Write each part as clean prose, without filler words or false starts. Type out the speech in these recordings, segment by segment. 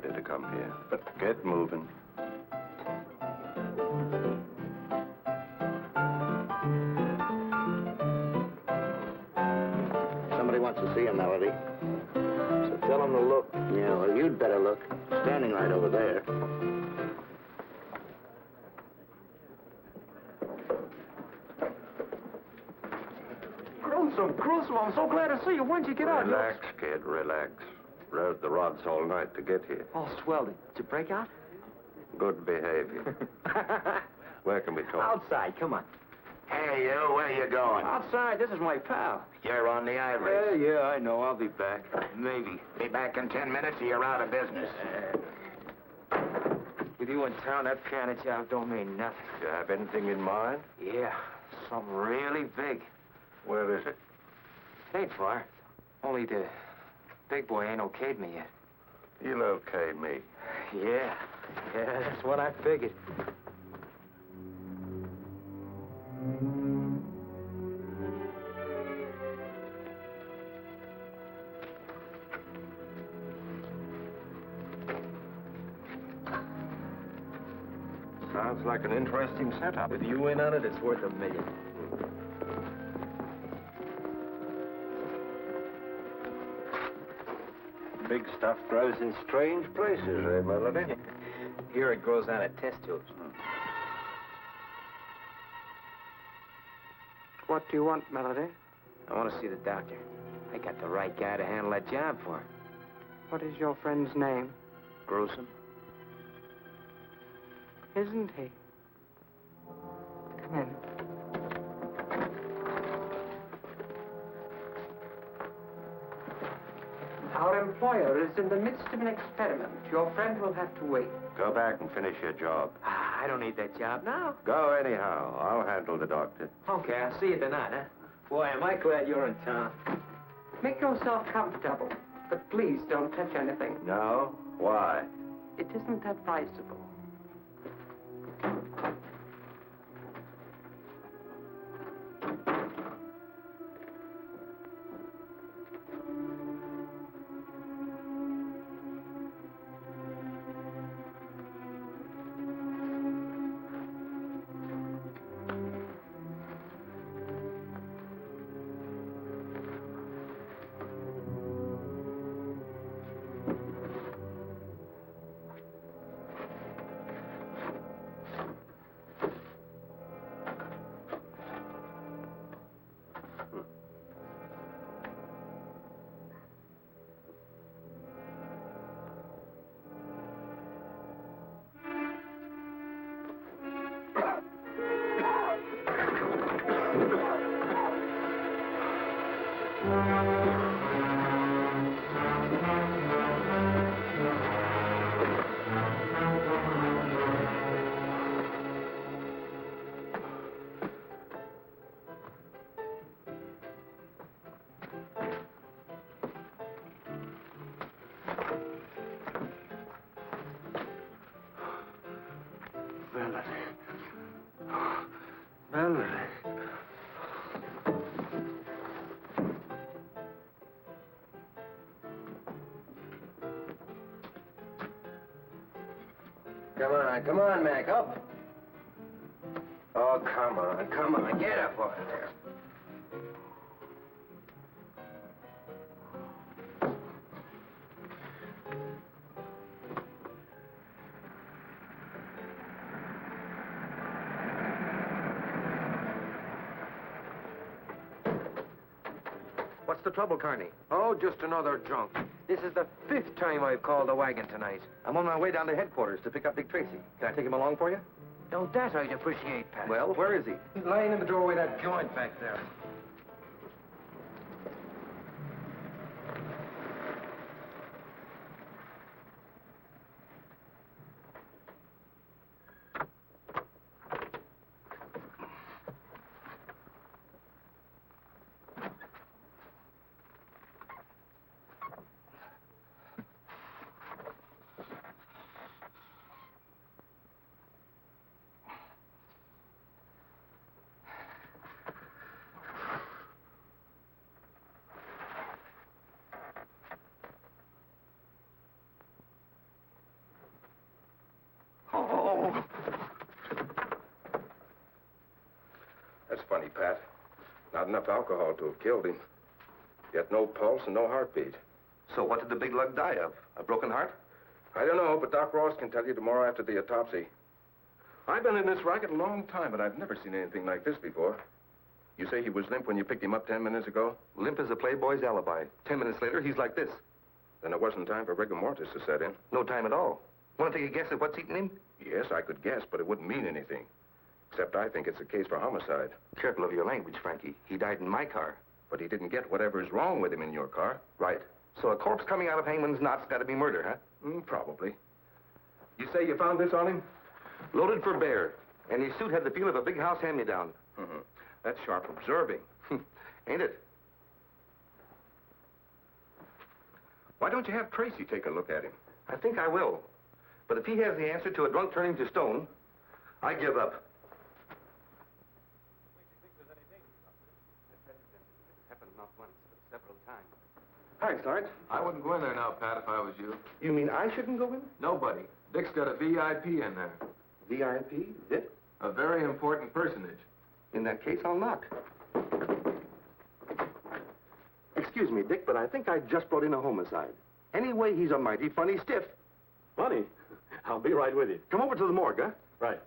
anybody to come here. But get moving. Somebody wants to see you, Melody. So tell him to look. Yeah, well, you'd better look. Standing right over there. Gruesome, I'm so glad to see you. When'd you get out? Relax, kid, relax. Rode the rods all night to get here. Oh, swell. Did you break out? Good behavior. Where can we talk? Outside, come on. Hey, you, where you going? Outside, this is my pal. You're on the ivory. Yeah, I know. I'll be back. Maybe. Be back in 10 minutes or you're out of business. With you in town, that piano job don't mean nothing. You have anything in mind? Yeah, something really big. Where is it? It ain't far. Only the big boy ain't okayed me yet. You'll okay me. Yeah, that's what I figured. Sounds like an interesting setup. With you in on it, it's worth $1 million. Big stuff grows in strange places, eh, Melody? Here it grows out of test tubes. What do you want, Melody? I want to see the doctor. I got the right guy to handle that job for her. What is your friend's name? Gruesome. Isn't he? Come in. Our employer is in the midst of an experiment. Your friend will have to wait. Go back and finish your job. I don't need that job now. Go anyhow. I'll handle the doctor. Okay, I'll see you tonight, huh? Boy, am I glad you're in town. Make yourself comfortable, but please don't touch anything. No? Why? It isn't advisable. Melody. Come on, Mac, up. Oh, come on. Get up out of there. What's the trouble, Carney? Oh, just another drunk. This is the 5th time I've called the wagon tonight. I'm on my way down to headquarters to pick up Big Tracy. Can I take him along for you? Now, that I'd appreciate, Pat. Well, where is he? He's lying in the doorway of that joint back there. That's funny, Pat. Not enough alcohol to have killed him. Yet no pulse and no heartbeat. So what did the big lug die of? A broken heart? I don't know, but Doc Ross can tell you tomorrow after the autopsy. I've been in this racket a long time, but I've never seen anything like this before. You say he was limp when you picked him up 10 minutes ago? Limp as a playboy's alibi. 10 minutes later, he's like this. Then it wasn't time for rigor mortis to set in. No time at all. Want to take a guess at what's eating him? Yes, I could guess, but it wouldn't mean anything. Except I think it's a case for homicide. Careful of your language, Frankie. He died in my car. But he didn't get whatever's wrong with him in your car. Right. So a corpse coming out of hangman's knot's got to be murder, huh? Probably. You say you found this on him? Loaded for bear. And his suit had the feel of a big house hand-me-down. That's sharp observing. Ain't it? Why don't you have Tracy take a look at him? I think I will. But if he has the answer to a drunk turning to stone, I give up. Hi, Sarge. I wouldn't go in there now, Pat, if I was you. You mean I shouldn't go in? Nobody. Dick's got a VIP in there. VIP? Zip? A very important personage. In that case, I'll knock. Excuse me, Dick, but I think I just brought in a homicide. Anyway, he's a mighty funny stiff. Funny. I'll be right with you. Come over to the morgue, huh? Right.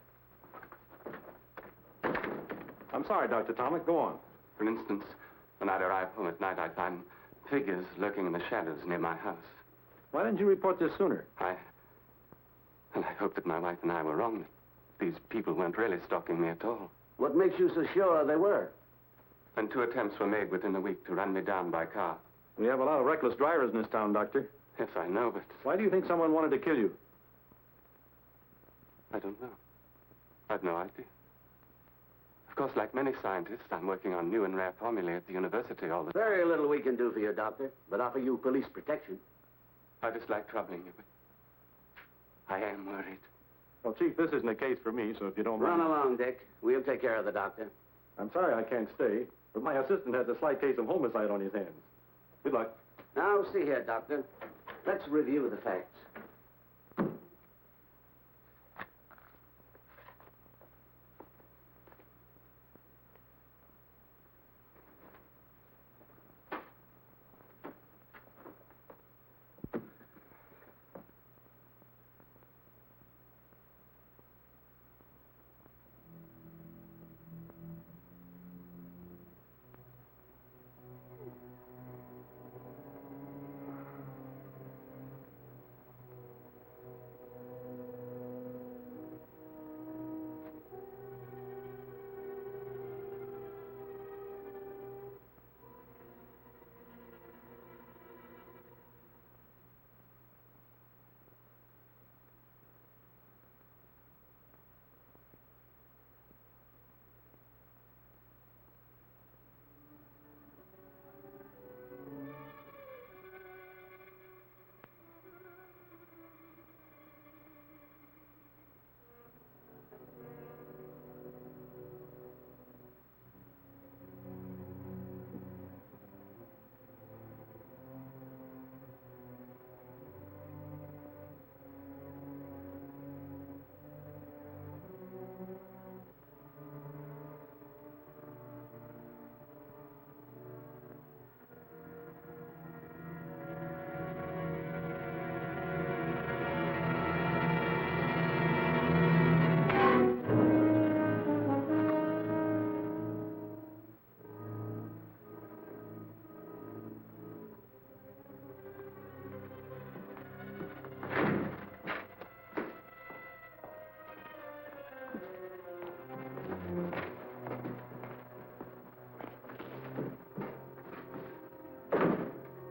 I'm sorry, Dr. Tomic. Go on. For instance, when I'd arrive home at night, I'd find figures lurking in the shadows near my house. Why didn't you report this sooner? I hoped that my wife and I were wrong, that these people weren't really stalking me at all. What makes you so sure they were? And 2 attempts were made within a week to run me down by car. We have a lot of reckless drivers in this town, Doctor. Yes, I know, but Why do you think someone wanted to kill you? I don't know. I've no idea. Of course, like many scientists, I'm working on new and rare formulae at the university all the time. Very little we can do for you, Doctor, but offer you police protection. I dislike troubling you, but I am worried. Well, Chief, this isn't a case for me, so if you don't Run mind... along, Dick. We'll take care of the doctor. I'm sorry I can't stay, but my assistant has a slight case of homicide on his hands. Good luck. Now, see here, Doctor. Let's review the facts.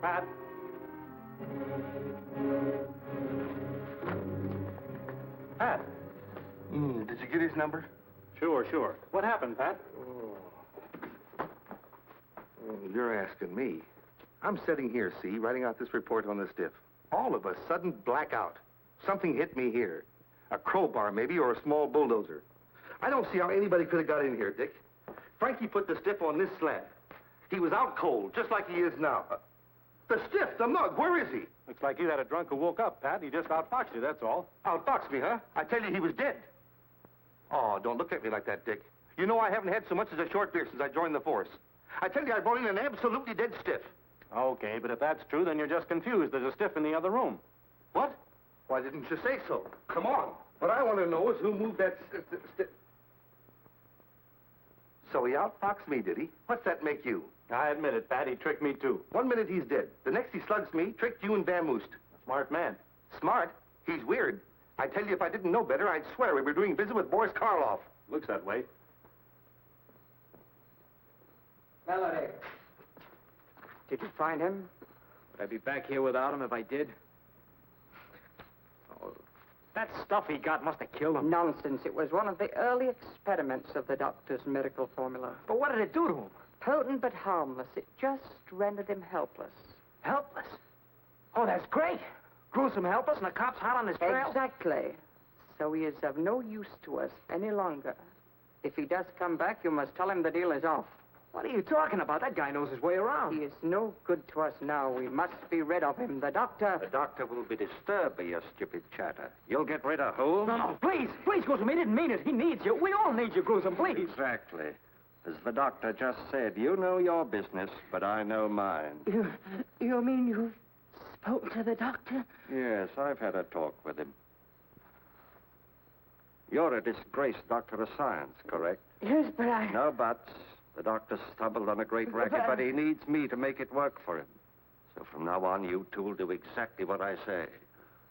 Pat? Pat? Did you get his number? Sure. What happened, Pat? You're asking me. I'm sitting here, see, writing out this report on the stiff. All of a sudden, blackout. Something hit me here. A crowbar, maybe, or a small bulldozer. I don't see how anybody could have got in here, Dick. Frankie put the stiff on this slab. He was out cold, just like he is now. The stiff, the mug, where is he? Looks like you had a drunk who woke up, Pat. He just outfoxed you, that's all. Outfoxed me, huh? I tell you, he was dead. Oh, don't look at me like that, Dick. You know I haven't had so much as a short beer since I joined the force. I tell you, I brought in an absolutely dead stiff. Okay, but if that's true, then you're just confused. There's a stiff in the other room. What? Why didn't you say so? Come on. What I want to know is who moved that stiff. So he outfoxed me, did he? What's that make you? I admit it, Pat. He tricked me, too. 1 minute he's dead. The next he slugs me, tricked you and vamoosed. Smart man. Smart? He's weird. I tell you, if I didn't know better, I'd swear we were doing business with Boris Karloff. Looks that way. Melody. Did you find him? Would I be back here without him if I did? Oh, that stuff he got must have killed him. Nonsense. It was one of the early experiments of the doctor's miracle formula. But what did it do to him? Potent but harmless. It just rendered him helpless. Helpless? Oh, that's great. Gruesome helpless and the cops hot on his trail? Exactly. So he is of no use to us any longer. If he does come back, you must tell him the deal is off. What are you talking about? That guy knows his way around. He is no good to us now. We must be rid of him. The doctor... The doctor will be disturbed by your stupid chatter. You'll get rid of who? No, please, Gruesome. He didn't mean it. He needs you. We all need you, Gruesome, please. Exactly. As the doctor just said, you know your business, but I know mine. You mean you've spoken to the doctor? Yes, I've had a talk with him. You're a disgraced doctor of science, correct? Yes, but I... No buts. The doctor stumbled on a great racket, but he needs me to make it work for him. So from now on, you two will do exactly what I say.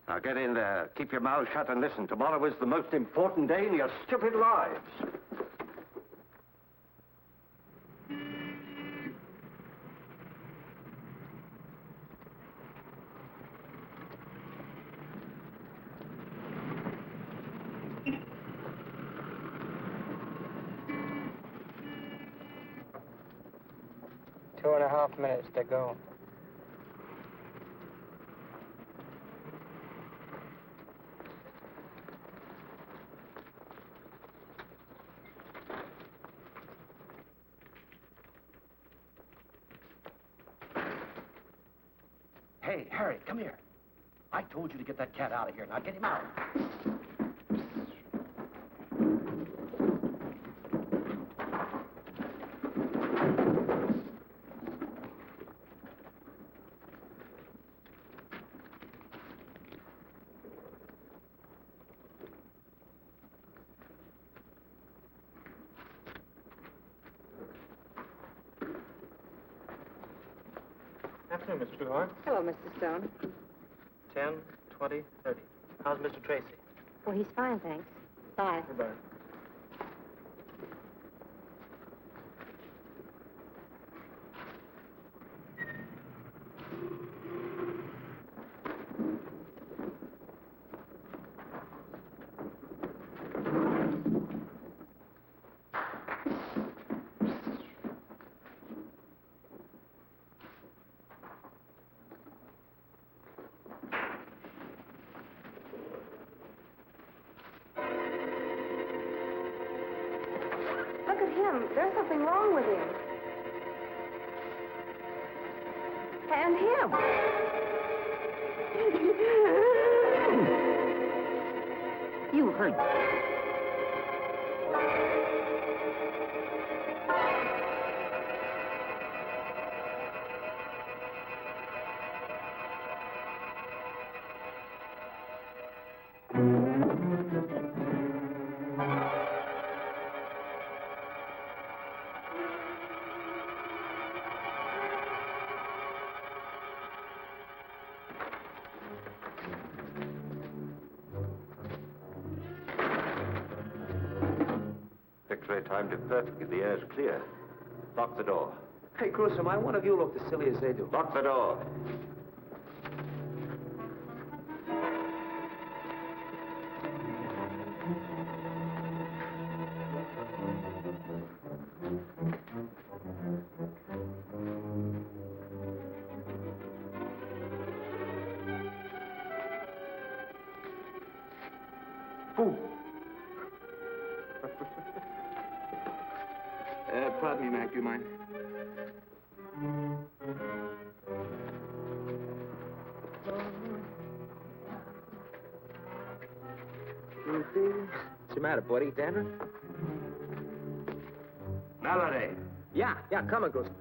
Now get in there, keep your mouth shut, and listen. Tomorrow is the most important day in your stupid lives. Two and a half minutes to go. Hey, Harry, come here. I told you to get that cat out of here. Now get him out. Afternoon, Miss Trueheart. Hello, Mr. Stone. 10, 20, 30. How's Mr. Tracy? Well, he's fine, thanks. Bye. Goodbye. Look at him. There's something wrong with him. And him. You heard me. X-ray timed it perfectly. The air's clear. Lock the door. Hey, Gruesome, I wonder if you look as silly as they do. Lock the door. Pardon me, Mac, do you mind? What's the matter, buddy? Dandruff? Melody. Yeah, coming, Gruesome.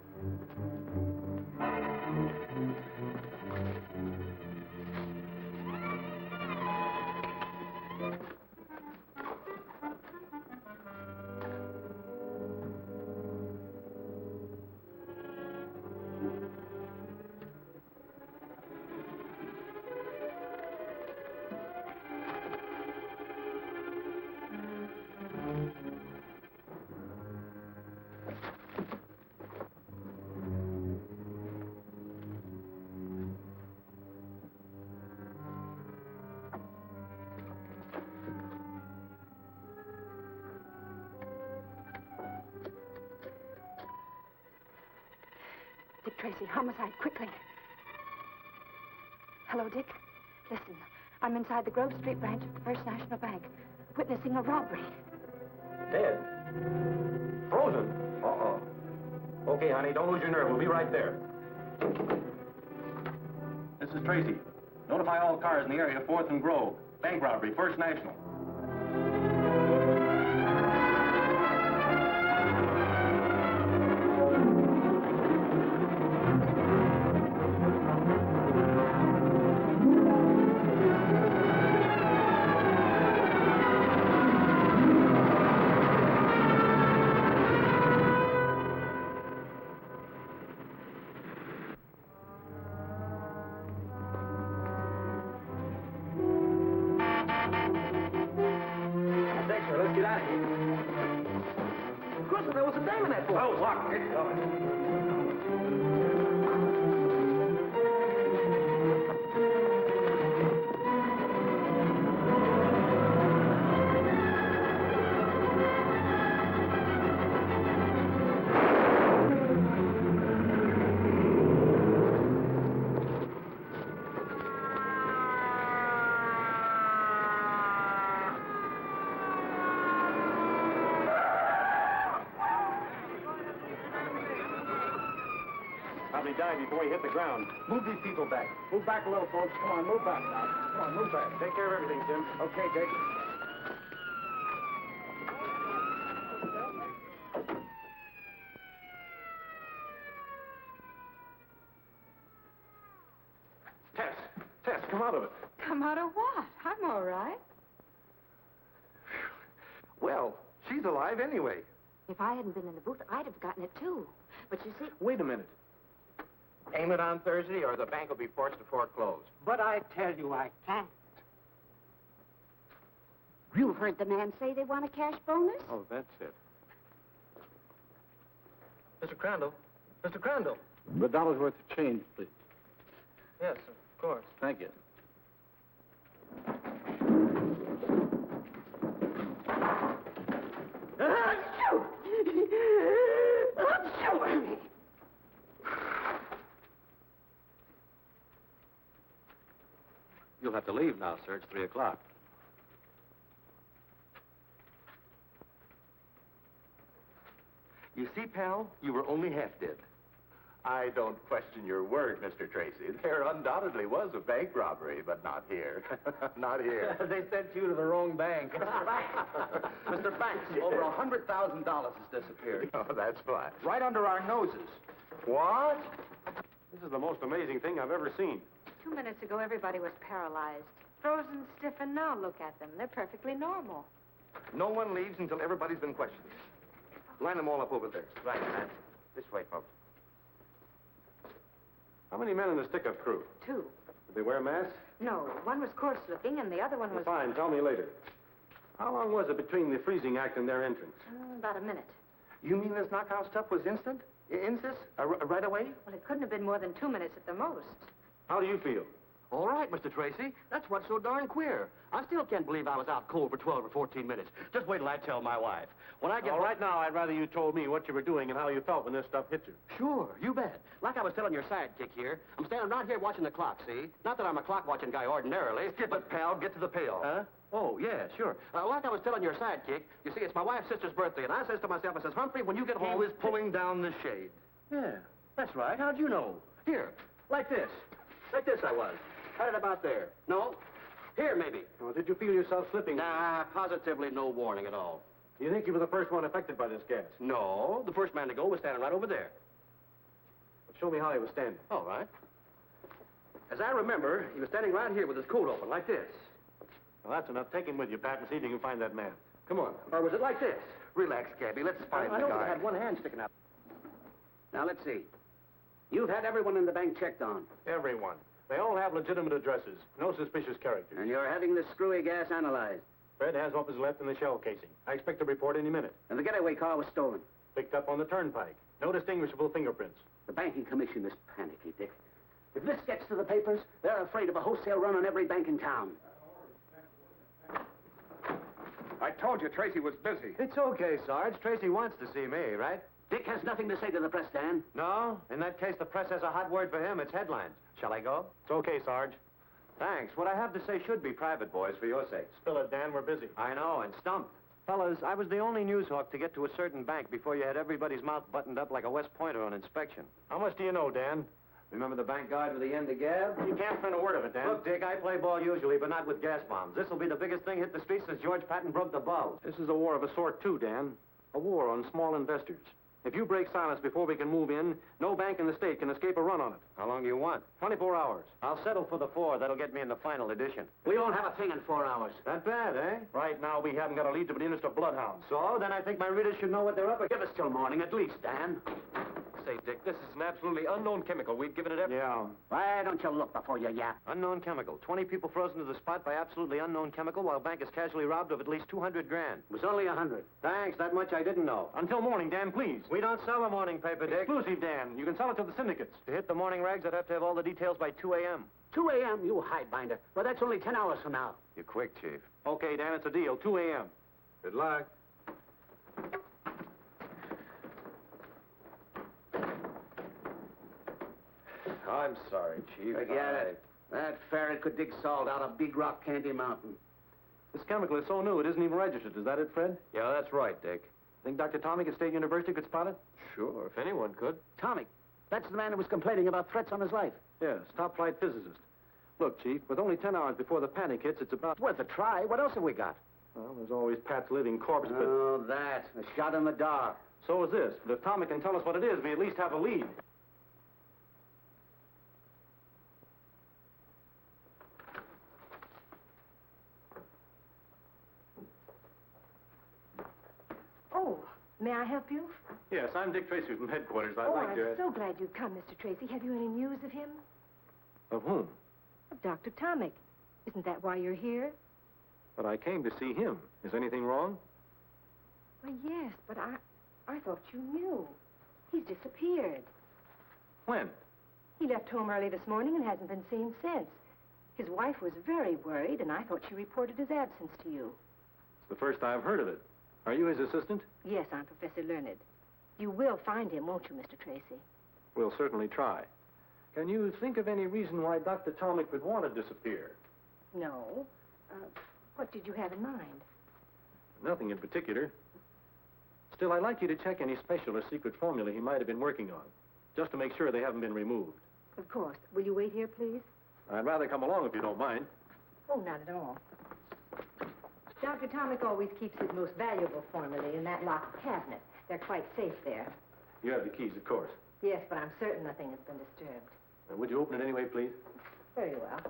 Dick Tracy, homicide, quickly. Hello, Dick. Listen, I'm inside the Grove Street branch of the First National Bank, witnessing a robbery. Dead? Frozen? Uh-oh. Okay, honey, don't lose your nerve. We'll be right there. This is Tracy. Notify all cars in the area, 4th and Grove. Bank robbery, First National. Let's get out of here. Gruesome, there was a dame in that boat. Oh, lock. Get going. Probably died before he hit the ground. Move these people back. Move back a little, folks. Come on, move back now. Come on, move back. Take care of everything, Tim. Okay, Dick. Tess, come out of it. Come out of what? I'm all right. Well, she's alive anyway. If I hadn't been in the booth, I'd have gotten it, too. But you see... Wait a minute. Aim it on Thursday or the bank will be forced to foreclose. But I tell you, I can't. You heard the man say they want a cash bonus? Oh, that's it. Mr. Crandall. Mr. Crandall. The dollar's worth of change, please. Yes, of course. Thank you. You'll have to leave now, sir. It's 3 o'clock. You see, pal, you were only half dead. I don't question your word, Mr. Tracy. There undoubtedly was a bank robbery, but not here. Not here. They sent you to the wrong bank. Mr. Banks, over $100,000 has disappeared. Oh, that's fine. Right under our noses. What? This is the most amazing thing I've ever seen. 2 minutes ago, everybody was paralyzed. Frozen stiff, and now look at them. They're perfectly normal. No one leaves until everybody's been questioned. Line them all up over there. Right, man. This way, folks. How many men in the stick-up crew? 2. Did they wear masks? No, one was coarse-looking, and the other one was... Fine, tell me later. How long was it between the freezing act and their entrance? About a minute. You mean this knockout stuff was instant? Insist? Right away? Well, it couldn't have been more than 2 minutes at the most. How do you feel? All right, Mr. Tracy. That's what's so darn queer. I still can't believe I was out cold for 12 or 14 minutes. Just wait till I tell my wife. When I get... All right, now, I'd rather you told me what you were doing and how you felt when this stuff hit you. Sure, you bet. Like I was telling your sidekick here, I'm standing right here watching the clock, see? Not that I'm a clock-watching guy ordinarily. Skip it, pal. Get to the payoff. Huh? Oh, yeah, sure. Like I was telling your sidekick, you see, it's my wife's sister's birthday, and I says to myself, I says, Humphrey, when you get home... He was pulling down the shade. Yeah, that's right. How'd you know? Here, like this. Like this I was. Had it about there. No? Here, maybe. Well, did you feel yourself slipping? Nah, positively no warning at all. You think he was the first one affected by this gas? No, the first man to go was standing right over there. But show me how he was standing. All right. As I remember, he was standing right here with his coat open, like this. Well, that's enough. Take him with you, Pat, and see if you can find that man. Come on. Or was it like this? Relax, Gabby. Let's find I the know, guy. but I had one hand sticking out. Now, let's see. You've had everyone in the bank checked on. Everyone. They all have legitimate addresses. No suspicious characters. And you're having this screwy gas analyzed. Fred has what was left in the shell casing. I expect a report any minute. And the getaway car was stolen. Picked up on the turnpike. No distinguishable fingerprints. The banking commission is panicky, Dick. If this gets to the papers, they're afraid of a wholesale run on every bank in town. I told you Tracy was busy. It's okay, Sarge. Tracy wants to see me, right? Dick has nothing to say to the press, Dan. No? In that case, the press has a hot word for him. It's headlines. Shall I go? It's okay, Sarge. Thanks. What I have to say should be private, boys, for your sakes. Spill it, Dan. We're busy. I know, and stumped. Fellas, I was the only news hawk to get to a certain bank before you had everybody's mouth buttoned up like a West Pointer on inspection. How much do you know, Dan? Remember the bank guard with the end of gab? You can't print a word of it, Dan. Look, Dick, I play ball usually, but not with gas bombs. This will be the biggest thing hit the streets since George Patton broke the bulb. This is a war of a sort, too, Dan. A war on small investors. If you break silence before we can move in, no bank in the state can escape a run on it. How long do you want? 24 hours. I'll settle for the 4. That'll get me in the final edition. We won't have a thing in 4 hours. Not bad, eh? Right now, we haven't got a lead to the interest of bloodhounds. So, then I think my readers should know what they're up against. Give us till morning, at least, Dan. Say, Dick, this is an absolutely unknown chemical. We've given it every... Yeah. Why don't you look before you yap? Unknown chemical. 20 people frozen to the spot by absolutely unknown chemical while bank is casually robbed of at least 200 grand. It was only 100. Thanks, that much I didn't know. Until morning, Dan, please. We don't sell a morning paper, Dick. Exclusive, Dan. You can sell it to the syndicates. To hit the morning rags, I'd have to have all the details by 2 a.m. 2 a.m., you highbinder. Well, that's only 10 hours from now. You're quick, Chief. Okay, Dan, it's a deal. 2 a.m. Good luck. I'm sorry, Chief. Forget it. That ferret could dig salt out of Big Rock Candy Mountain. This chemical is so new, it isn't even registered. Is that it, Fred? Yeah, that's right, Dick. Think Dr. Tomic at State University could spot it? Sure, if anyone could. Tomic, that's the man who was complaining about threats on his life. Yes, top-flight physicist. Look, Chief, with only 10 hours before the panic hits, it's about... It's worth a try. What else have we got? Well, there's always Pat's living corpse, but... Oh, that. A shot in the dark. So is this. But if Tomic can tell us what it is, we at least have a lead. Oh, may I help you? Yes, I'm Dick Tracy from headquarters. I'd Oh, like I'm to... so glad you've come, Mr. Tracy. Have you any news of him? Of whom? Of Dr. Tomic. Isn't that why you're here? But I came to see him. Is anything wrong? Well, yes, but I thought you knew. He's disappeared. When? He left home early this morning and hasn't been seen since. His wife was very worried, and I thought she reported his absence to you. It's the first I've heard of it. Are you his assistant? Yes, I'm Professor Learned. You will find him, won't you, Mr. Tracy? We'll certainly try. Can you think of any reason why Dr. Tomic would want to disappear? No. What did you have in mind? Nothing in particular. Still, I'd like you to check any special or secret formula he might have been working on, just to make sure they haven't been removed. Of course. Will you wait here, please? I'd rather come along if you don't mind. Oh, not at all. Dr. Tomic always keeps his most valuable formulae in that locked cabinet. They're quite safe there. You have the keys, of course. Yes, but I'm certain nothing has been disturbed. Would you open it anyway, please? Very well.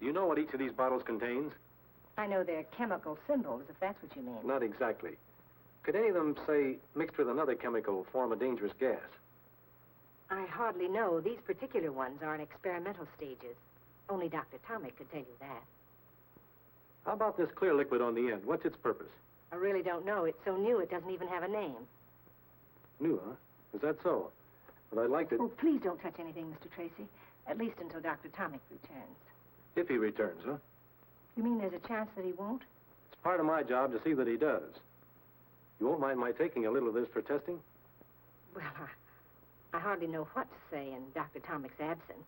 Do you know what each of these bottles contains? I know they're chemical symbols, if that's what you mean. Not exactly. Could any of them, say, mixed with another chemical, form a dangerous gas? I hardly know. These particular ones are in experimental stages. Only Dr. Tomic could tell you that. How about this clear liquid on the end? What's its purpose? I really don't know. It's so new it doesn't even have a name. New, huh? Is that so? Well, I'd like to... Oh, please don't touch anything, Mr. Tracy. At least until Dr. Tomic returns. If he returns, huh? You mean there's a chance that he won't? It's part of my job to see that he does. You won't mind my taking a little of this for testing? Well, I hardly know what to say in Dr. Tomic's absence.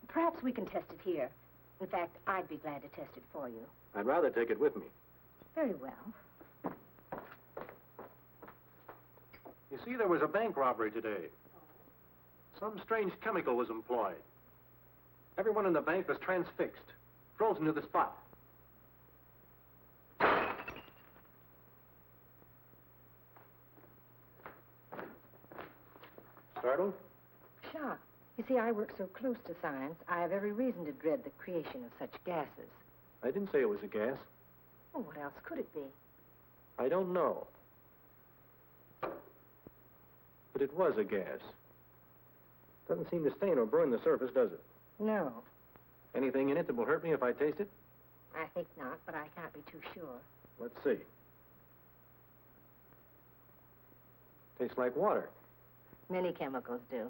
Perhaps we can test it here. In fact, I'd be glad to test it for you. I'd rather take it with me. Very well. You see, there was a bank robbery today. Some strange chemical was employed. Everyone in the bank was transfixed, frozen to the spot. Startled? Shocked. You see, I work so close to science, I have every reason to dread the creation of such gases. I didn't say it was a gas. Well, what else could it be? I don't know. But it was a gas. Doesn't seem to stain or burn the surface, does it? No, Anything in it that will hurt me if I taste it? I think not, but I can't be too sure. Let's see. Tastes like water. Many chemicals do.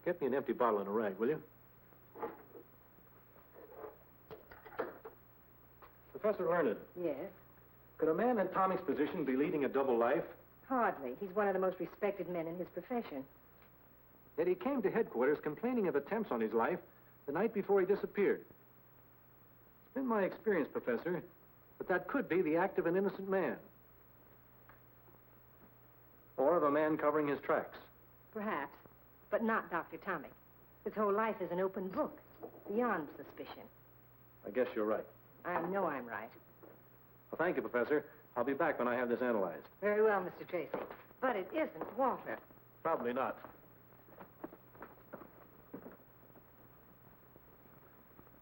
Get me an empty bottle and a rag, will you? Professor Learned, Yes? could a man in Tommy's position be leading a double life? Hardly. He's one of the most respected men in his profession. Yet he came to headquarters complaining of attempts on his life the night before he disappeared. It's been my experience, Professor, that could be the act of an innocent man. Or of a man covering his tracks. Perhaps, but not Dr. Tomic. His whole life is an open book, beyond suspicion. I guess you're right. I know I'm right. Well, thank you, Professor. I'll be back when I have this analyzed. Very well, Mr. Tracy. But it isn't water. Probably not.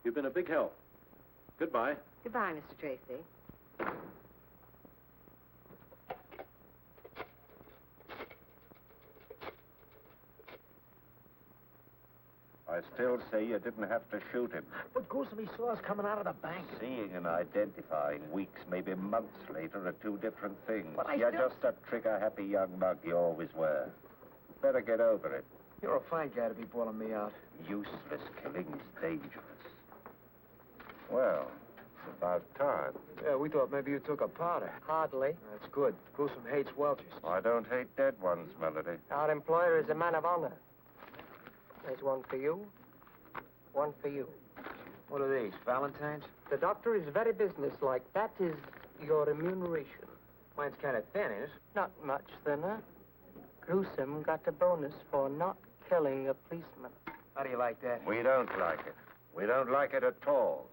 You've been a big help. Goodbye. Goodbye, Mr. Tracy. I still say you didn't have to shoot him. But Gruesome, he saw us coming out of the bank. Seeing and identifying weeks, maybe months later, are two different things. But You're just a trigger-happy young mug you always were. Better get over it. You're a fine guy to be bawling me out. Useless killing is dangerous. Well, it's about time. Yeah, we thought maybe you took a powder. Hardly. That's good. Gruesome hates Welchers. I don't hate dead ones, Melody. Our employer is a man of honor. There's one for you, one for you. What are these, Valentine's? The doctor is very businesslike. That is your remuneration. Mine's kind of thin, is it? Not much thinner. Gruesome got a bonus for not killing a policeman. How do you like that? We don't like it. We don't like it at all.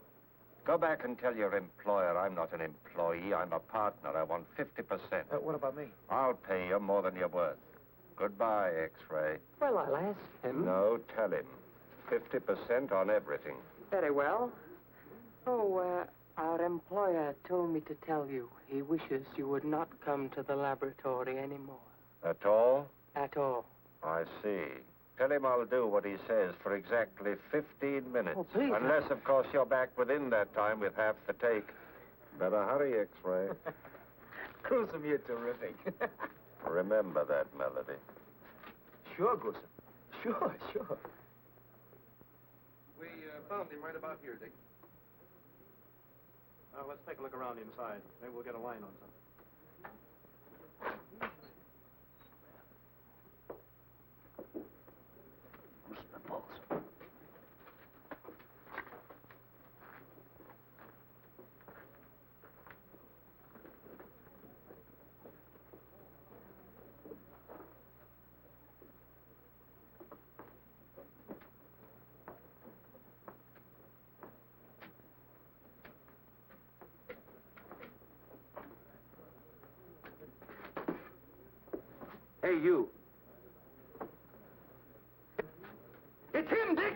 Go back and tell your employer I'm not an employee. I'm a partner. I want 50%. What about me? I'll pay you more than you're worth. Goodbye, X-Ray. Well, I'll ask him. No, tell him. 50% on everything. Very well. Oh, our employer told me to tell you he wishes you would not come to the laboratory anymore. At all? At all. I see. Tell him I'll do what he says for exactly 15 minutes. Oh, please. Unless, of course, you're back within that time with half the take. Better hurry, X-Ray. Gruesome, you're terrific. Remember that, Melody. Sure, Gruesome. Sure. We found him right about here, Dick. Let's take a look around inside. Maybe we'll get a line on something. Hey, you. It's him, Dick!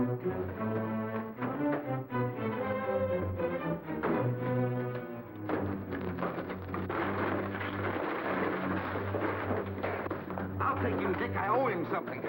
I'll take him, Dick. I owe him something.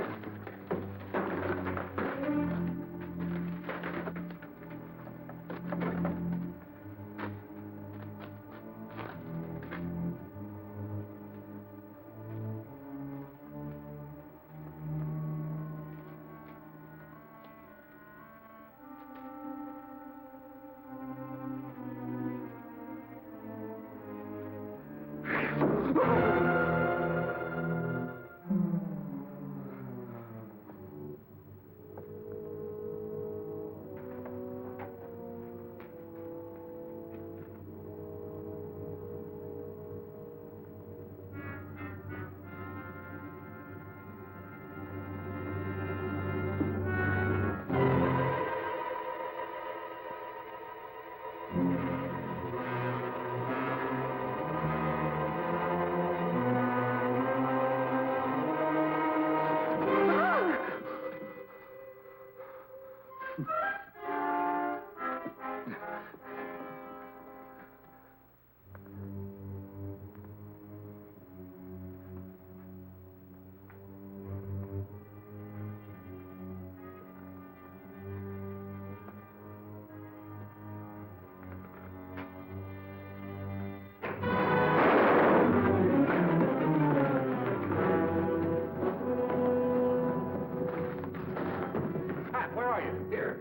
Where are you? Here.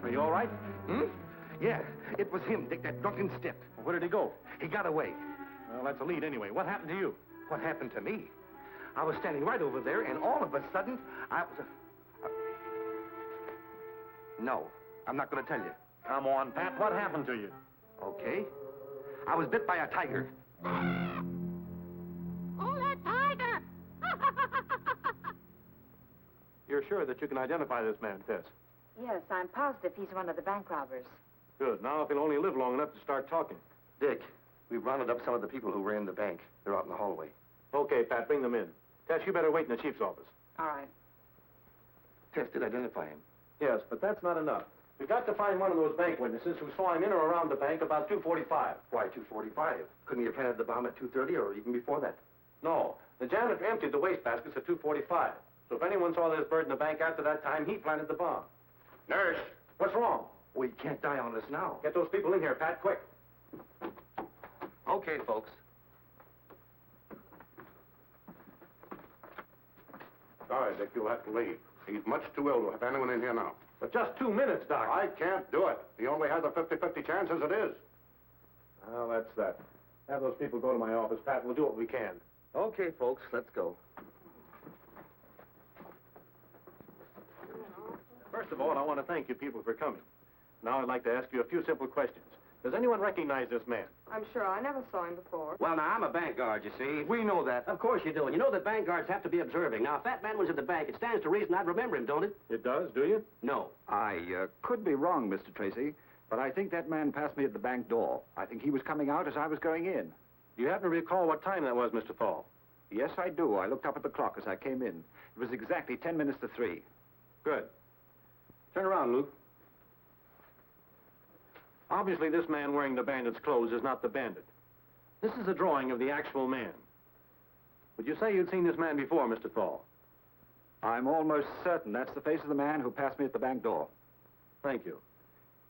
Are you all right? Yeah, it was him, Dick, that drunken stiff. Where did he go? He got away. Well, that's a lead anyway. What happened to you? What happened to me? I was standing right over there, and all of a sudden, I was... No, I'm not going to tell you. Come on, Pat. What happened to you? Okay. I was bit by a tiger. Oh, that tiger! You're sure that you can identify this man, Tess? Yes, I'm positive he's one of the bank robbers. Good. Now, if he'll only live long enough to start talking. Dick, we've rounded up some of the people who ran the bank. They're out in the hallway. Okay, Pat, bring them in. Tess, you better wait in the chief's office. All right. Tess did identify him. Yes, but that's not enough. We've got to find one of those bank witnesses who saw him in or around the bank about 2:45. Why 2:45? Couldn't he have planted the bomb at 2:30 or even before that? No. The janitor emptied the wastebaskets at 2:45. So if anyone saw this bird in the bank after that time, he planted the bomb. Nurse! What's wrong? Well, he can't die on us now. Get those people in here, Pat, quick. Okay, folks. Sorry, Dick, you'll have to leave. He's much too ill to have anyone in here now. But just 2 minutes, Doc. I can't do it. He only has a 50-50 chance as it is. Well, that's that. Have those people go to my office, Pat. We'll do what we can. Okay, folks, let's go. First of all, I want to thank you people for coming. Now I'd like to ask you a few simple questions. Does anyone recognize this man? I'm sure I never saw him before. Well, now, I'm a bank guard, you see. We know that. Of course you do. And you know that bank guards have to be observing. Now, if that man was at the bank, it stands to reason I'd remember him, don't it? It does, do you? No. I could be wrong, Mr. Tracy, but I think that man passed me at the bank door. I think he was coming out as I was going in. Do you happen to recall what time that was, Mr. Thal? Yes, I do. I looked up at the clock as I came in. It was exactly 10 minutes to 3. Good. Turn around, Luke. Obviously, this man wearing the bandit's clothes is not the bandit. This is a drawing of the actual man. Would you say you'd seen this man before, Mr. Thal? I'm almost certain that's the face of the man who passed me at the bank door. Thank you.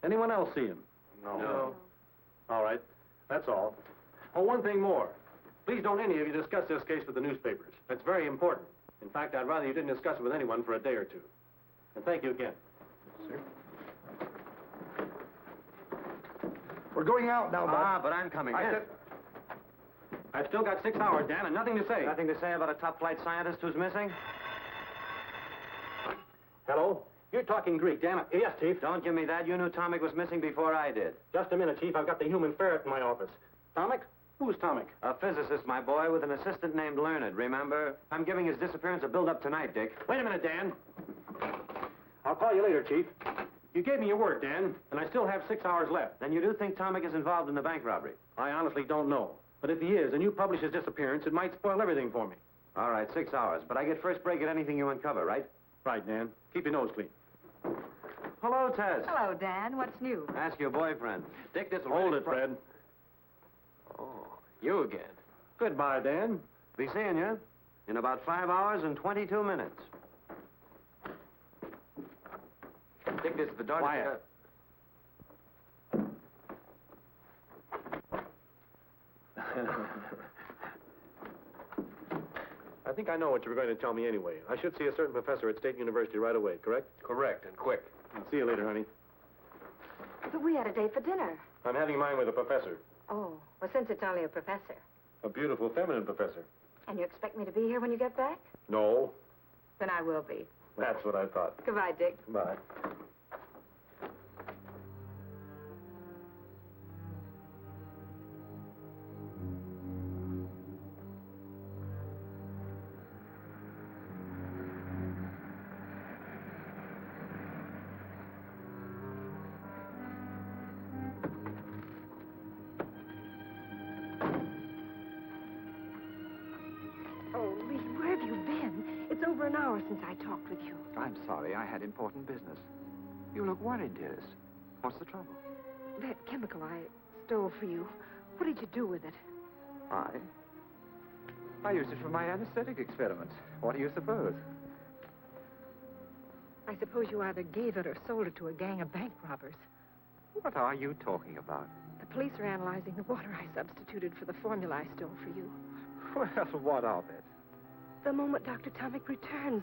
Anyone else see him? No. All right. That's all. Oh, one thing more. Please don't any of you discuss this case with the newspapers. That's very important. In fact, I'd rather you didn't discuss it with anyone for a day or two. And thank you again. Sir? We're going out now, Bob. But I'm coming I in. said... I've still got 6 hours, Dan, and nothing to say. Nothing to say about a top-flight scientist who's missing? Hello? You're talking Greek, Dan. Yes, Chief. Don't give me that. You knew Tomic was missing before I did. Just a minute, Chief. I've got the human ferret in my office. Tomic? Who's Tomic? A physicist, my boy, with an assistant named Learned. Remember? I'm giving his disappearance a build-up tonight, Dick. Wait a minute, Dan. I'll call you later, Chief. You gave me your word, Dan, and I still have 6 hours left. Then you do think Tomic is involved in the bank robbery? I honestly don't know. But if he is, and you publish his disappearance, it might spoil everything for me. All right, 6 hours. But I get first break at anything you uncover, right? Right, Dan. Keep your nose clean. Hello, Tess. Hello, Dan. What's new? Ask your boyfriend. Dick, this'll Hold really it, Fred. Oh, you again. Goodbye, Dan. Be seeing you in about 5 hours and 22 minutes. Dick, this is the door. Quiet. I think I know what you were going to tell me anyway. I should see a certain professor at State University right away, correct? Correct, and quick. I'll see you later, honey. But we had a date for dinner. I'm having mine with a professor. Oh, well, since it's only a professor. A beautiful, feminine professor. And you expect me to be here when you get back? No. Then I will be. That's what I thought. Goodbye, Dick. Bye. Oh, Lee, where have you been? It's over an hour since I talked with you. I'm sorry. I had important business. You look worried, dearest. What's the trouble? That chemical I stole for you, what did you do with it? I used it for my anesthetic experiments. What do you suppose? I suppose you either gave it or sold it to a gang of bank robbers. What are you talking about? The police are analyzing the water I substituted for the formula I stole for you. Well, what of it? The moment Dr. Tomic returns,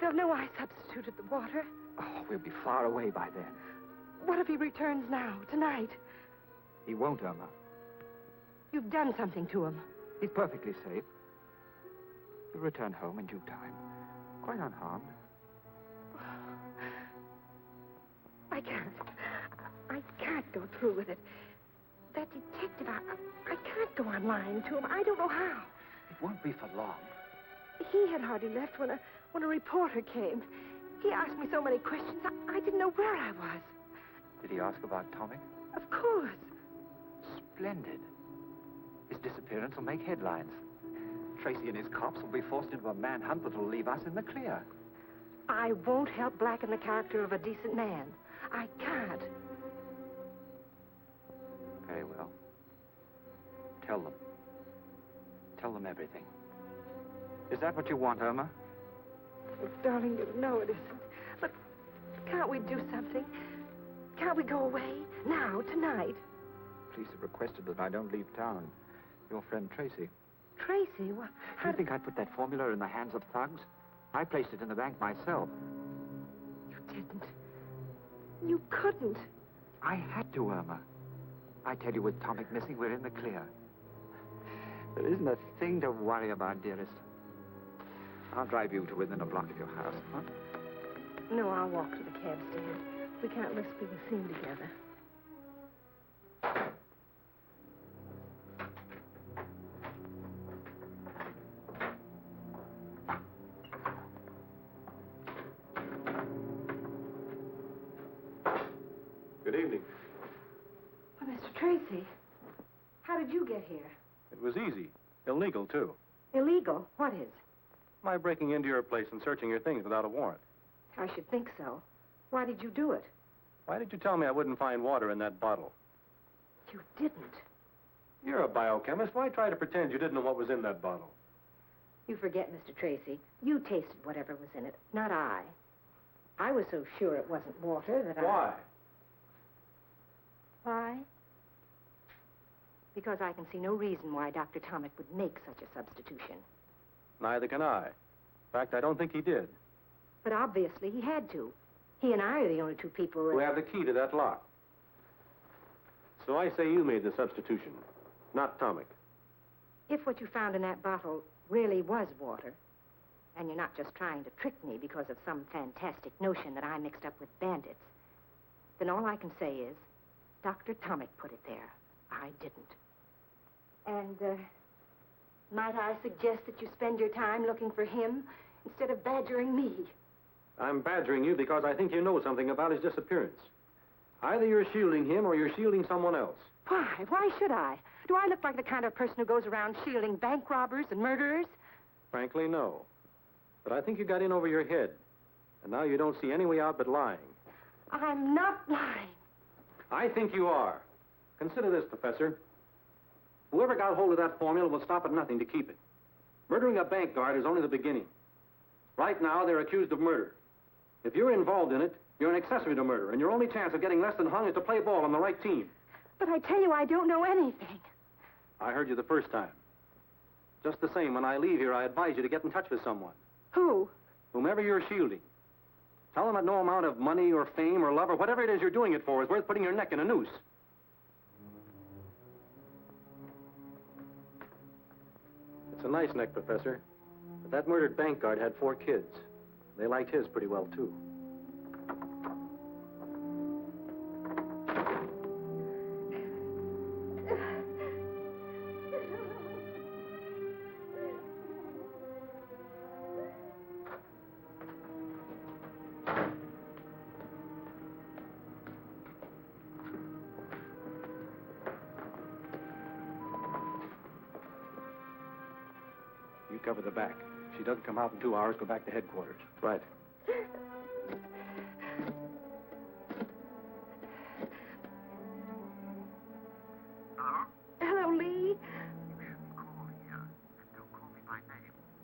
they'll know I substituted the water. Oh, we'll be far away by then. What if he returns now, tonight? He won't, Irma. You've done something to him. He's perfectly safe. He'll return home in due time. Quite unharmed. I can't go through with it. That detective, I can't go on lying to him. I don't know how. It won't be for long. He had hardly left when a reporter came. He asked me so many questions, I didn't know where I was. Did he ask about Tomic? Of course. Splendid. His disappearance will make headlines. Tracy and his cops will be forced into a manhunt that'll leave us in the clear. I won't help blacken the character of a decent man. I can't. Very well. Tell them. Tell them everything. Is that what you want, Irma? Oh, darling, you know it isn't. But can't we do something? Can't we go away? Now, tonight? Police have requested that I don't leave town. Your friend Tracy. Tracy? Well, Do you think I'd put that formula in the hands of thugs? I placed it in the bank myself. You didn't. You couldn't. I had to, Irma. I tell you, with Tomic missing, we're in the clear. There isn't a thing to worry about, dearest. I'll drive you to within a block of your house, huh? No, I'll walk to the cab stand. We can't risk being seen together. Good evening. Well, Mr. Tracy, how did you get here? It was easy. Illegal, too. Illegal? What is? My breaking into your place and searching your things without a warrant. I should think so. Why did you do it? Why did you tell me I wouldn't find water in that bottle? You didn't. You're a biochemist. Why try to pretend you didn't know what was in that bottle? You forget, Mr. Tracy. You tasted whatever was in it, not I. I was so sure it wasn't water that Why? Why? Because I can see no reason why Dr. Tomic would make such a substitution. Neither can I. In fact, I don't think he did. But obviously he had to. He and I are the only two people Who have the key to that lock. So I say you made the substitution, not Tomic. If what you found in that bottle really was water, and you're not just trying to trick me because of some fantastic notion that I mixed up with bandits, then all I can say is Dr. Tomic put it there. I didn't. And, might I suggest that you spend your time looking for him instead of badgering me? I'm badgering you because I think you know something about his disappearance. Either you're shielding him or you're shielding someone else. Why? Why should I? Do I look like the kind of person who goes around shielding bank robbers and murderers? Frankly, no. But I think you got in over your head. And now you don't see any way out but lying. I'm not lying. I think you are. Consider this, Professor. Whoever got hold of that formula will stop at nothing to keep it. Murdering a bank guard is only the beginning. Right now, they're accused of murder. If you're involved in it, you're an accessory to murder, and your only chance of getting less than hung is to play ball on the right team. But I tell you, I don't know anything. I heard you the first time. Just the same, when I leave here, I advise you to get in touch with someone. Who? Whomever you're shielding. Tell them that no amount of money or fame or love or whatever it is you're doing it for is worth putting your neck in a noose. It's a nice neck, Professor. But that murdered bank guard had 4 kids. They liked his pretty well, too. You cover the back. If she doesn't come out in 2 hours, go back to headquarters. Right. Hello, Lee.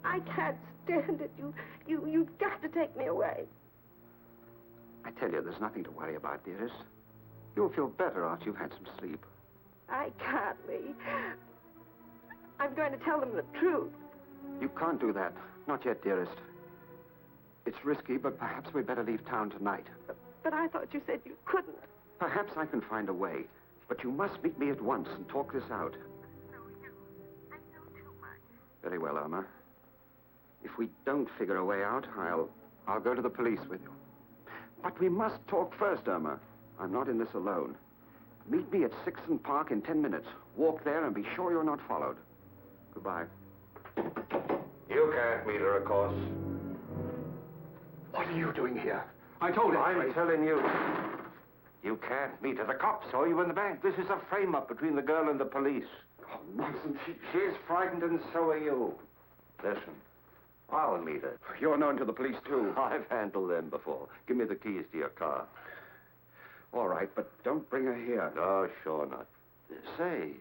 I can't stand it. You've got to take me away. I tell you, there's nothing to worry about, dearest. You'll feel better after you've had some sleep. I can't, Lee. I'm going to tell them the truth. You can't do that. Not yet, dearest. It's risky, but perhaps we'd better leave town tonight. But I thought you said you couldn't. Perhaps I can find a way. But you must meet me at once and talk this out. Very well, Irma. If we don't figure a way out, I'll go to the police with you. But we must talk first, Irma. I'm not in this alone. Meet me at 6th Park in 10 minutes. Walk there and be sure you're not followed. Goodbye. You can't meet her, of course. What are you doing here? I told him. I'm telling you. You can't meet her. The cops saw you in the bank. This is a frame-up between the girl and the police. Oh, nonsense. She's frightened and so are you. Listen, I'll meet her. You're known to the police, too. I've handled them before. Give me the keys to your car. All right, but don't bring her here. No, sure not. Say,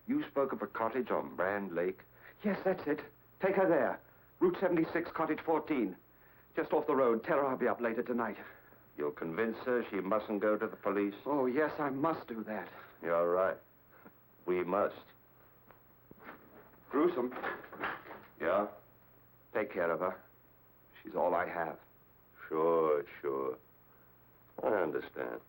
you spoke of a cottage on Brand Lake? Yes, that's it. Take her there. Route 76, Cottage 14. Just off the road. Tell her I'll be up later tonight. You'll convince her she mustn't go to the police? Oh, yes, I must do that. You're right. We must. Gruesome. Yeah? Take care of her. She's all I have. Sure. I understand.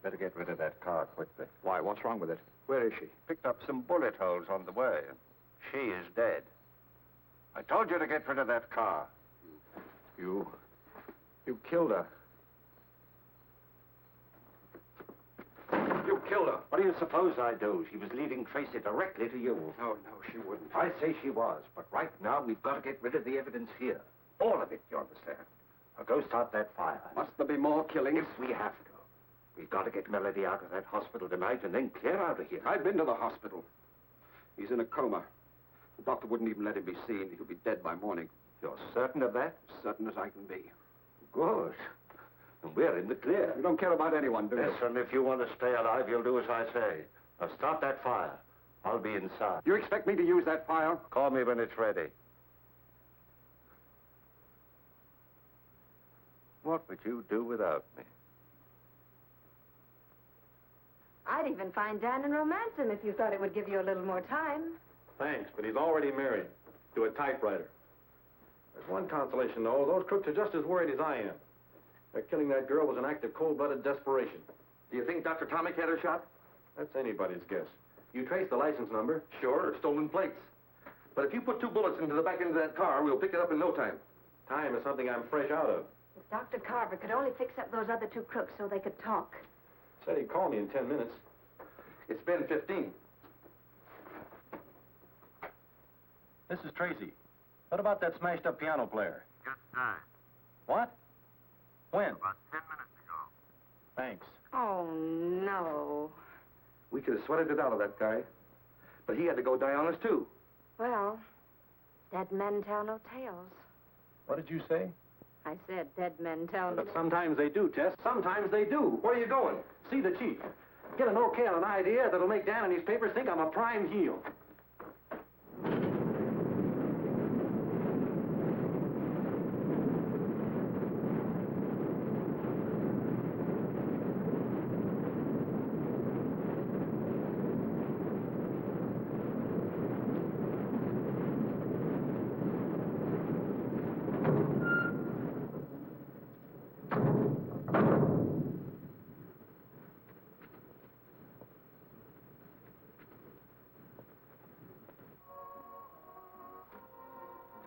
Better get rid of that car quickly. Why, what's wrong with it? Where is she? Picked up some bullet holes on the way. She is dead. I told you to get rid of that car. You killed her. You killed her. What do you suppose I do? She was leading Tracy directly to you. No, she wouldn't. I say she was, but right now we've got to get rid of the evidence here. All of it, you understand? So start that fire. Must there be more killings? If we have to. We've got to get Melody out of that hospital tonight and then clear out of here. I've been to the hospital. He's in a coma. The doctor wouldn't even let him be seen. He'll be dead by morning. You're certain of that? Certain as I can be. Good. And we're in the clear. You don't care about anyone, do you? Listen, if you want to stay alive, you'll do as I say. Now start that fire. I'll be inside. You expect me to use that fire? Call me when it's ready. What would you do without me? I'd even find Dan and romance him if you thought it would give you a little more time. Thanks, but he's already married to a typewriter. There's one consolation, though. Those crooks are just as worried as I am. Their killing that girl was an act of cold-blooded desperation. Do you think Dr. Tomic had her shot? That's anybody's guess. You trace the license number? Sure, stolen plates. But if you put 2 bullets into the back end of that car, we'll pick it up in no time. Time is something I'm fresh out of. If Dr. Carver could only fix up those other 2 crooks so they could talk. Said he'd call me in 10 minutes. It's been 15. This is Tracy. What about that smashed-up piano player? Just died. What? When? About 10 minutes ago. Thanks. Oh, no. We could have sweated it out of that guy. But he had to go die on us, too. Well, dead men tell no tales. What did you say? I said dead men tell no... But sometimes they do, Tess. Sometimes they do. Where are you going? See the chief. Get an okay on an idea that'll make Dan and his papers think I'm a prime heel.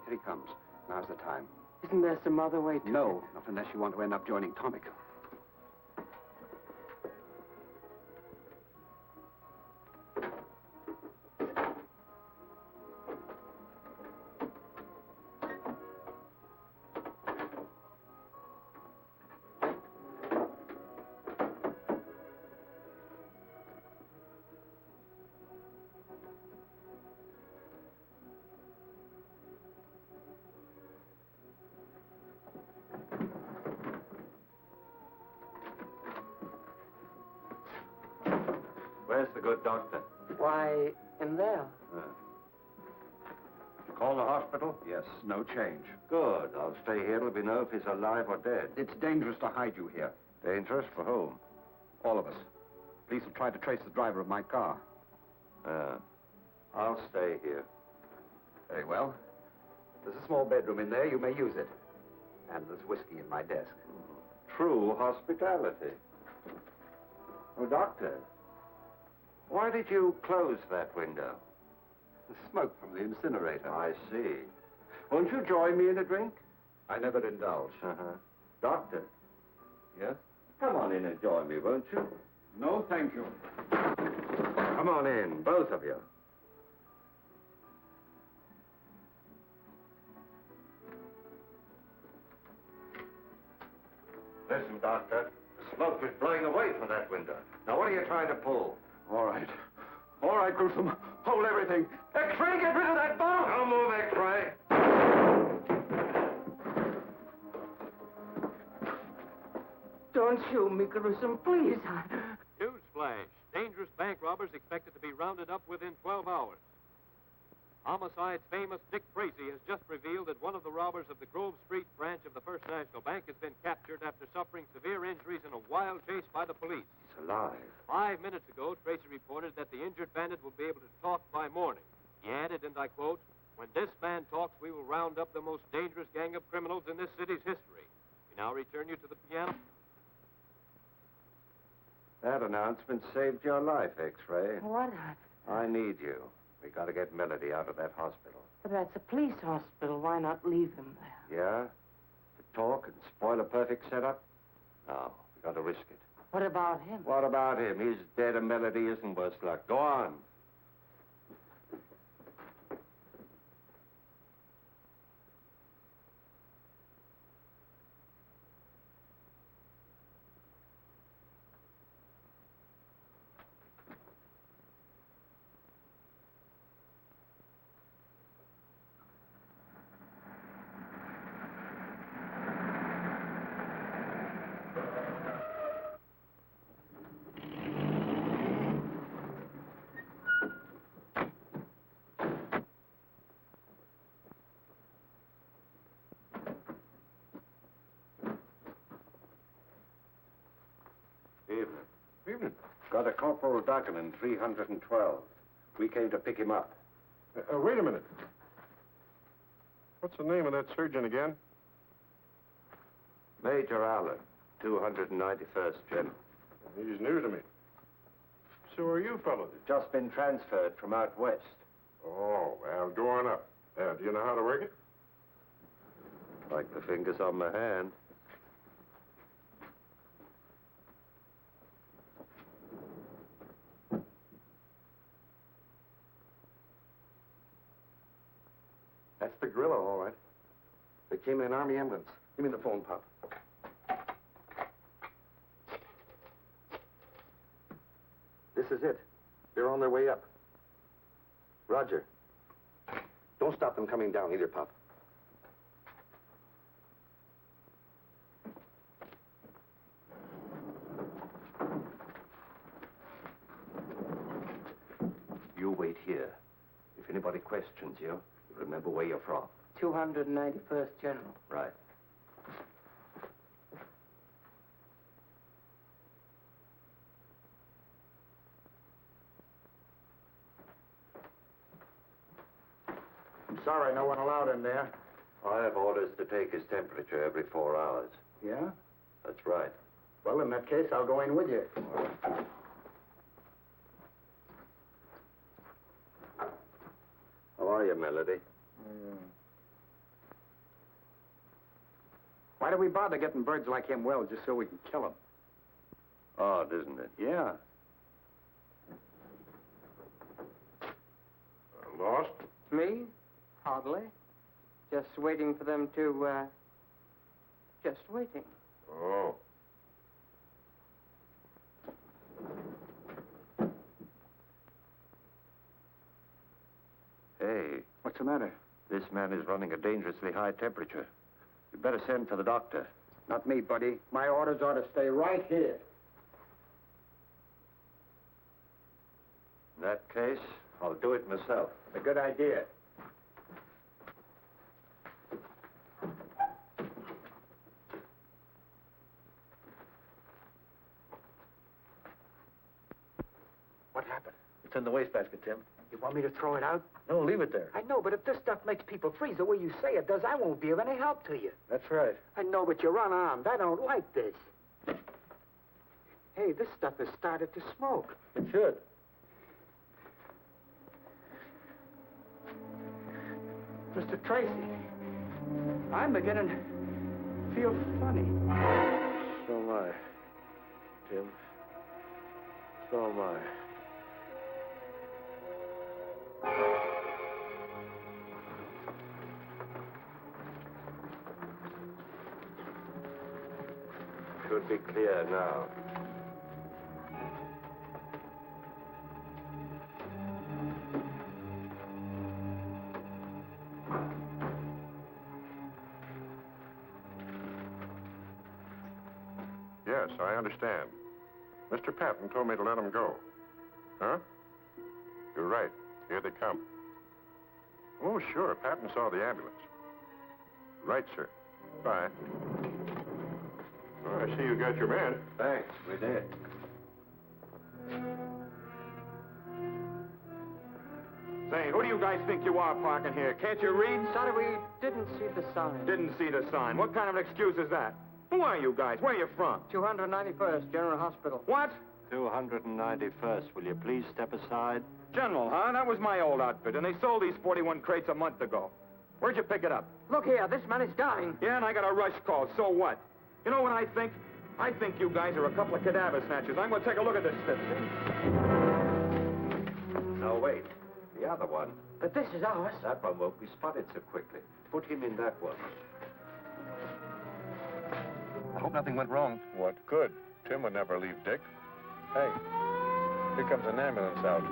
Here he comes. Now's the time. Isn't there some other way to... No, not unless you want to end up joining Tomic. Where's the good doctor? Why, in there. Call the hospital? Yes, no change. Good. I'll stay here till we know if he's alive or dead. It's dangerous to hide you here. Dangerous for whom? All of us. Police will try to trace the driver of my car. I'll stay here. Very well. There's a small bedroom in there. You may use it. And there's whiskey in my desk. True hospitality. Oh, doctor. Why did you close that window? The smoke from the incinerator. I see. Won't you join me in a drink? I never indulge. Doctor. Yes? Come on in and join me, won't you? No, thank you. Come on in, both of you. Listen, Doctor. The smoke is blowing away from that window. Now, what are you trying to pull? All right. All right, Gruesome. Hold everything. X-ray, get rid of that bomb! Don't move, X-ray. Don't shoot me, Gruesome, please. Newsflash. Dangerous bank robbers expected to be rounded up within 12 hours. Homicide's famous Dick Tracy has just revealed that one of the robbers of the Grove Street branch of the First National Bank has been captured after suffering severe injuries in a wild chase by the police. He's alive. 5 minutes ago, Tracy reported that the injured bandit will be able to talk by morning. He added, and I quote, "When this man talks, we will round up the most dangerous gang of criminals in this city's history." We now return you to the piano. That announcement saved your life, X-ray. What? I need you. We got to get Melody out of that hospital. But that's a police hospital. Why not leave him there? Yeah? To talk and spoil a perfect setup? No, we got to risk it. What about him? What about him? He's dead and Melody isn't worse luck. Go on. Got a Corporal Duggan in 312. We came to pick him up. Wait a minute. What's the name of that surgeon again? Major Allen, 291st General. He's new to me. So are you fellows? Just been transferred from out west. Oh, well, go on up. Do you know how to work it? Like the fingers on my hand. That's the gorilla, all right. They came in an Army ambulance. Give me the phone, Pop. This is it. They're on their way up. Roger. Don't stop them coming down either, Pop. You wait here. If anybody questions you, remember where you're from. 291st General. Right. I'm sorry, no one allowed in there. I have orders to take his temperature every 4 hours. Yeah? That's right. Well, in that case, I'll go in with you. How are you, Melody? Why do we bother getting birds like him well just so we can kill them? Odd, isn't it? Yeah. Lost? Me? Hardly. Just waiting for them to, just waiting. Oh. Hey. What's the matter? This man is running a dangerously high temperature. You better send for the doctor. Not me, buddy. My orders are to stay right here. In that case, I'll do it myself. A good idea. What happened? It's in the wastebasket, Tim. You want me to throw it out? No, leave it there. I know, but if this stuff makes people freeze the way you say it does, I won't be of any help to you. That's right. I know, but you're unarmed. I don't like this. Hey, this stuff has started to smoke. It should. Mr. Tracy, I'm beginning to feel funny. So am I, Tim. So am I. Should be clear now. Yes, I understand. Mr. Patton told me to let him go. Huh? You're right. Here they come. Oh, sure. Patton saw the ambulance. Right, sir. Bye. Oh, I see you got your man. Thanks, we did. Say, who do you guys think you are parking here? Can't you read? Sorry, we didn't see the sign. Didn't see the sign. What kind of an excuse is that? Who are you guys? Where are you from? 291st General Hospital. What? 291st. Will you please step aside? General, huh? That was my old outfit, and they sold these 41 crates a month ago. Where'd you pick it up? Look here, this man is dying. Yeah, and I got a rush call. So what? You know what I think? I think you guys are a couple of cadaver snatchers. I'm going to take a look at this stiff thing. No, wait. The other one. But this is ours. That one won't be spotted so quickly. Put him in that one. I hope nothing went wrong. What good? Tim would never leave Dick. Hey, here comes an ambulance out.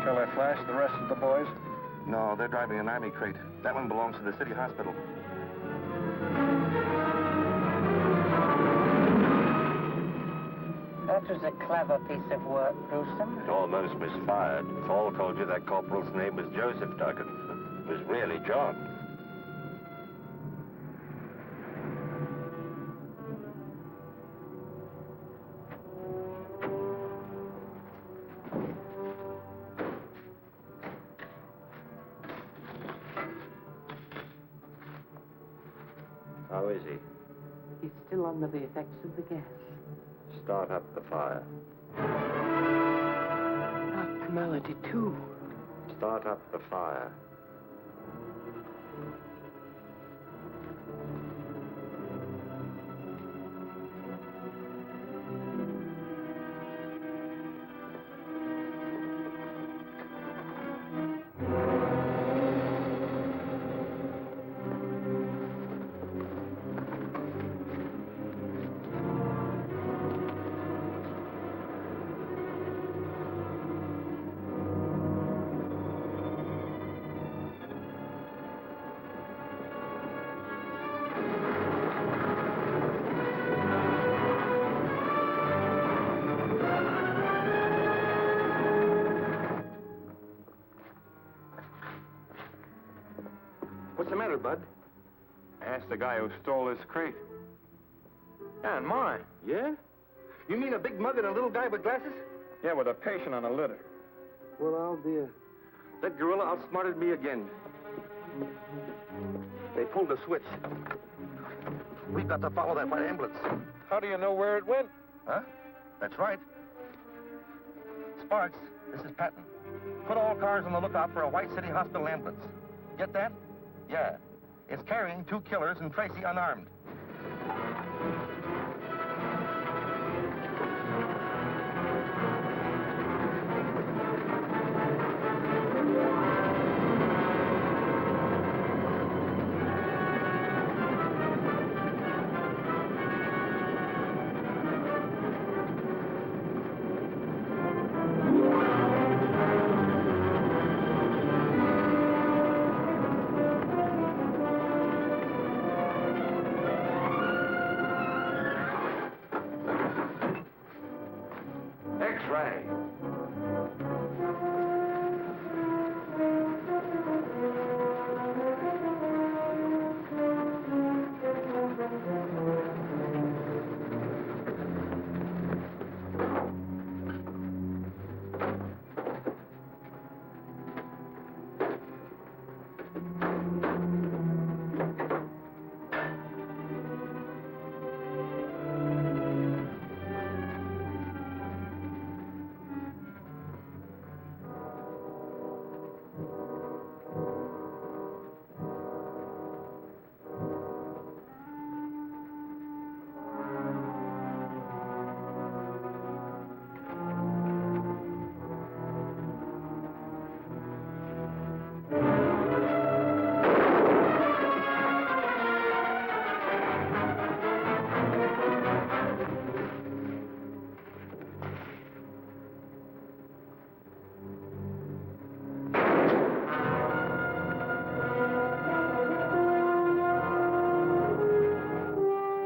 Shall I flash the rest of the boys? No, they're driving an Army crate. That one belongs to the city hospital. That was a clever piece of work, Gruesome. It almost misfired. Fall told you that corporal's name was Joseph Duggan. It was really John. How is he? He's still under the effects of the gas. Start up the fire. Dr. Melody, too. Start up the fire. What's the matter, Bud? Ask the guy who stole this crate. Yeah, and mine. Yeah? You mean a big mug and a little guy with glasses? Yeah, with a patient on a litter. Well, I'll be a... That gorilla outsmarted me again. They pulled the switch. We've got to follow that white ambulance. How do you know where it went? Huh? That's right. Sparks, this is Patton. Put all cars on the lookout for a White City Hospital ambulance. Get that? Yeah. It's carrying 2 killers and Tracy unarmed. X-ray.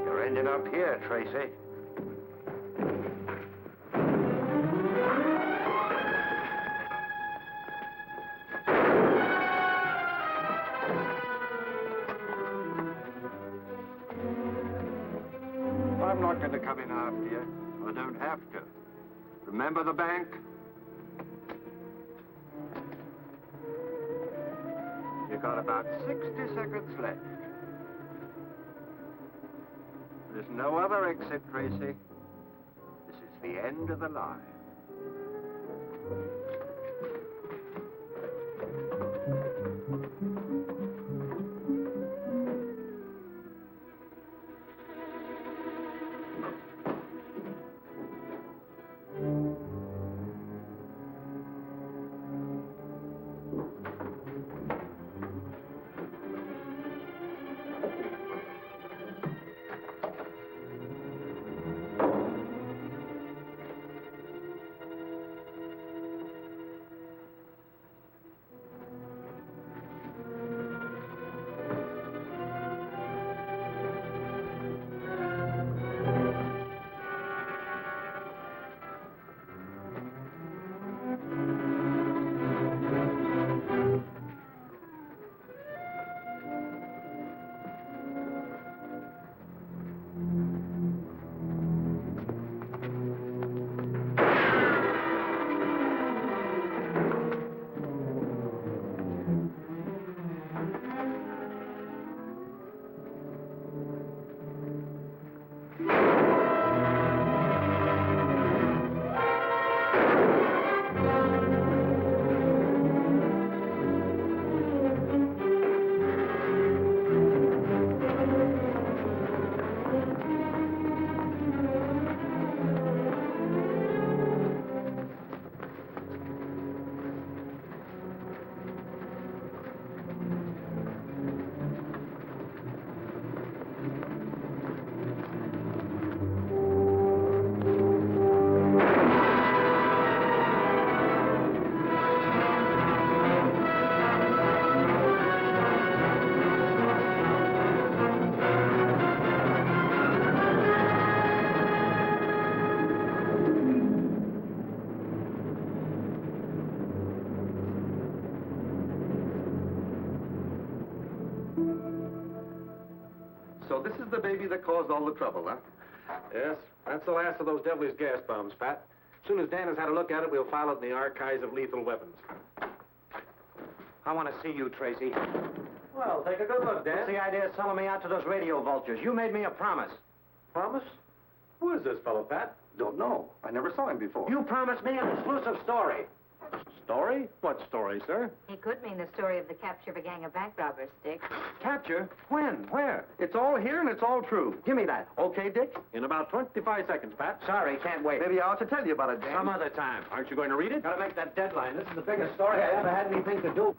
You're ending up here, Tracy. I'm not going to come in after you. I don't have to. Remember the bank? You got about 60 seconds left. There's no other exit, Tracy. This is the end of the line. So this is the baby that caused all the trouble, huh? Yes, that's the last of those devilish gas bombs, Pat. As soon as Dan has had a look at it, we'll file it in the archives of lethal weapons. I want to see you, Tracy. Well, take a good look, Dan. What's the idea of selling me out to those radio vultures? You made me a promise. Promise? Who is this fellow, Pat? Don't know. I never saw him before. You promised me an exclusive story. Story? What story, sir? He could mean the story of the capture of a gang of bank robbers, Dick. Capture? When? Where? It's all here and it's all true. Give me that. Okay, Dick? In about 25 seconds, Pat. Sorry, can't wait. Maybe I ought to tell you about it, Dan. Some other time. Aren't you going to read it? Gotta make that deadline. This is the biggest story I ever had anything to do.